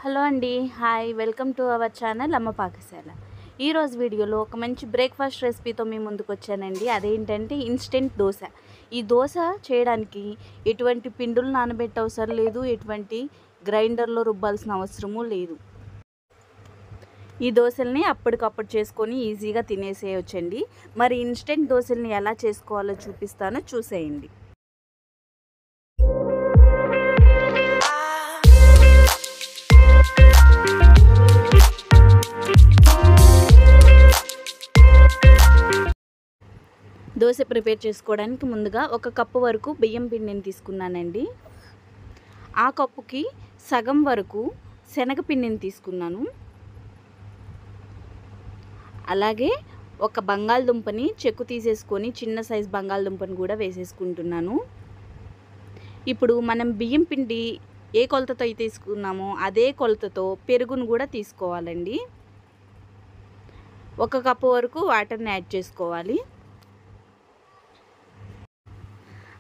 Hello అండి. Hi, welcome to our channel అమ్మ పాకశాల. ఈరోజు వీడియోలో ఒక మంచి బ్రేక్ఫాస్ట్ రెసిపీతో మీ ముందుకు వచ్చానండి. అదేంటంటే ఇన్స్టెంట్ దోశ. ఈ దోశ చేయడానికి ఎటువంటి పిండులు నానబెట్టే అవసరం లేదు, ఎటువంటి గ్రైండర్లో రుబ్బాల్సిన అవసరము లేదు. ఈ దోశల్ని అప్పటికప్పుడు చేసుకొని ఈజీగా తినేసేయొచ్చండి. మరి ఇన్స్టెంట్ దోశల్ని ఎలా చేసుకోవాలో చూపిస్తానో చూసేయండి. దోశ ప్రిపేర్ చేసుకోవడానికి ముందుగా 1 కప్పు వరకు బియ్యం పిండిని తీసుకున్నానండి. ఆ కప్పుకి సగం వరకు శనగపిండిని తీసుకున్నాను. అలాగే ఒక బంగాళదుంపని చెక్కు తీసేసుకొని చిన్న సైజు బంగాళదుంపని కూడా వేసేసుకుంటున్నాను. ఇప్పుడు మనం బియ్యం పిండి ఏ కొలతతో అయితే తీసుకున్నామో అదే కొలతతో పెరుగును కూడా తీసుకోవాలండి. 1 కప్పు వరకు వాటర్ని యాడ్ చేసుకోవాలి.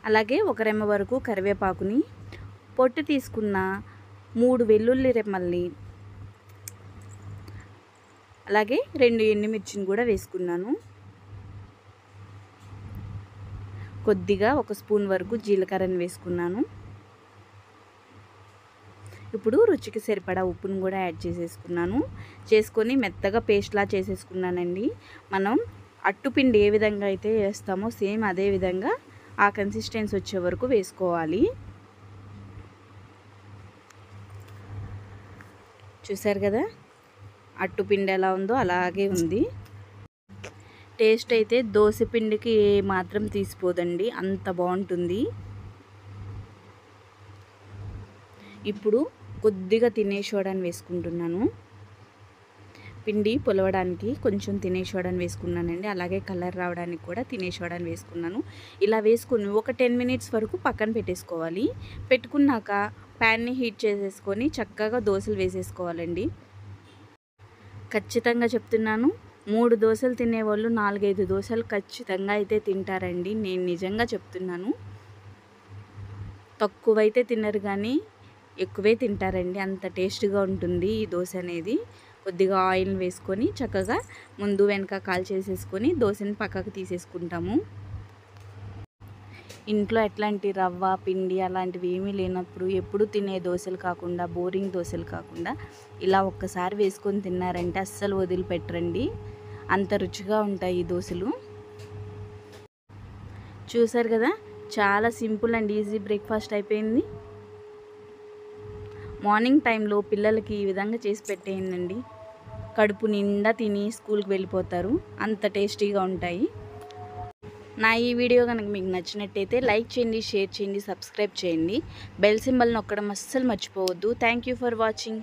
అలాగే 1 రెమ్మ వరకు కరివేపాకుని, పొట్టు తీసుకున్న 3 వెల్లుల్లి రెమ్మల్ని, అలాగే 2 ఎండుమిర్చిని కూడా వేసుకున్నాను. కొద్దిగా 1 స్పూన్ వరకు జీలకర్రని వేసుకున్నాను. ఇప్పుడు రుచికి సరిపడా ఉప్పును కూడా యాడ్ చేసేసుకున్నాను. చేసుకొని మెత్తగా పేస్ట్లా చేసేసుకున్నానండి. మనం అట్టుపిండి ఏ విధంగా అయితే వేస్తామో సేమ్ అదే విధంగా ఆ కన్సిస్టెన్సీ వచ్చే వరకు వేసుకోవాలి. చూసారు కదా, అట్టుపిండి ఎలా ఉందో అలాగే ఉంది. టేస్ట్ అయితే దోశ పిండికి ఏ మాత్రం తీసిపోదండి, అంత బాగుంటుంది. ఇప్పుడు కొద్దిగా తినే సోడాని వేసుకుంటున్నాను. పిండి పులవడానికి కొంచెం తినే సోడాని వేసుకున్నానండి. అలాగే కలర్ రావడానికి కూడా తినే సోడాని వేసుకున్నాను. ఇలా వేసుకుని ఒక 10 మినిట్స్ వరకు పక్కన పెట్టేసుకోవాలి. పెట్టుకున్నాక ప్యాన్ని హీట్ చేసేసుకొని చక్కగా దోశలు వేసేసుకోవాలండి. ఖచ్చితంగా చెప్తున్నాను, 3 దోశలు తినేవాళ్ళు 4-5 దోశలు ఖచ్చితంగా అయితే తింటారండి. నేను నిజంగా చెప్తున్నాను. తక్కువైతే తినరు కానీ ఎక్కువే తింటారండి. అంత టేస్ట్గా ఉంటుంది ఈ దోశ అనేది. కొద్దిగా ఆయిల్ వేసుకొని చక్కగా ముందు వెనక కాల్చేసేసుకొని దోశని పక్కకు తీసేసుకుంటాము. ఇంట్లో ఎట్లాంటి రవ్వ పిండి అలాంటివి ఏమీ లేనప్పుడు ఎప్పుడు తినే దోశలు కాకుండా, బోరింగ్ దోశలు కాకుండా ఇలా ఒక్కసారి వేసుకొని తిన్నారంటే అస్సలు వదిలిపెట్టరండి. అంత రుచిగా ఉంటాయి ఈ దోశలు. చూసారు కదా, చాలా సింపుల్ అండ్ ఈజీ బ్రేక్ఫాస్ట్ అయిపోయింది. మార్నింగ్ టైంలో పిల్లలకి ఈ విధంగా చేసి పెట్టేయండి. కడుపు నిండా తిని స్కూల్కి వెళ్ళిపోతారు. అంత టేస్టీగా ఉంటాయి. నా ఈ వీడియో కనుక మీకు నచ్చినట్టయితే లైక్ చేయండి, షేర్ చేయండి, సబ్స్క్రైబ్ చేయండి. బెల్ సింబల్ నొక్కడం అస్సలు మర్చిపోవద్దు. Thank you for watching.